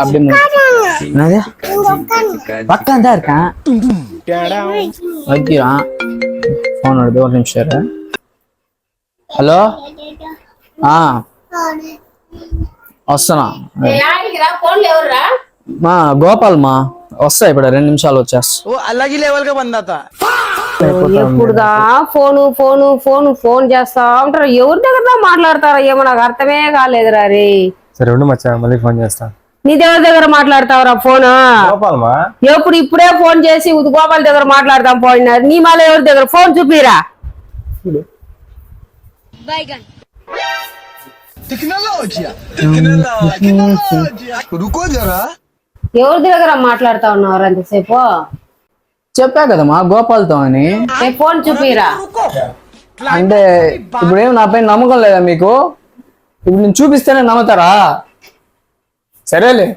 அப்படி என்னது பக்கம் தான் இருக்கான் வைக்கிறான் ஃபோன் வருது ஒரு நிமிஷம் இரு. హలో వస్తున్నా మా గోపాల్ మా వస్తా ఇప్పుడు 2 నిమిషాలు వచ్చేస్తా అలాగే లెవెల్ గా బందాత ఎప్పుడుదా ఫోన్ చేస్తా ఉంటారు. ఎవరి దగ్గర మాట్లాడతారా ఏమో నాకు అర్థమే కాలేదురా రే. సరే ఉండు మచ్చా మళ్ళీ ఫోన్ చేస్తా. నీ దగ్గర మాట్లాడతావురా ఫోన్? ఎప్పుడు ఇప్పుడే ఫోన్ చేసి గోపాల్ దగ్గర మాట్లాడతాం పోయినారు. నీ మళ్ళీ ఎవరి దగ్గర ఫోన్ చూపిరా. ఎవరి దగ్గర మాట్లాడుతా ఉన్నారు అంతసేపు? చెప్పా కదమ్మా గోపాల్తో అని. ఫోన్ చూపిరా. అంటే ఇప్పుడేం నా పైన నమ్మకం లేదా మీకు? ఇప్పుడు నేను చూపిస్తేనే నమ్ముతారా? సరేలే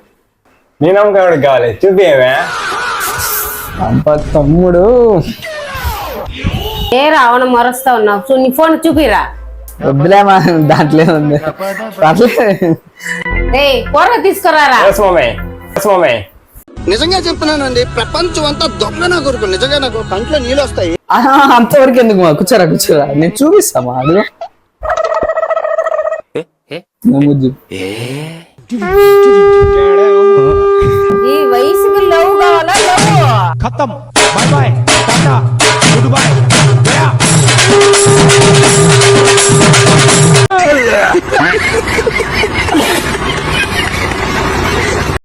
నీ నమ్మకం ఎవరికి కావాలి చూపియవే. తమ్ముడు ఏ రావణ మరస్తా ఉన్నావు. నీ ఫోన్ చూపిరా. వద్దులేమా దాంట్లో ఉంది. కూర తీసుకురారా. నిజంగా చెప్తున్నానండి, ప్రపంచం అంతా దొంగ నా కొడుకు. నిజంగా నాకు కంట్లో నీళ్ళు వస్తాయి. అంతవరకు ఎందుకు మా కూర్చోరా నేను చూపిస్తామా. అదిగో ఈ వయసుకి లవ్ కావాలా? లవ్ ఖతం. By by Tata good bye.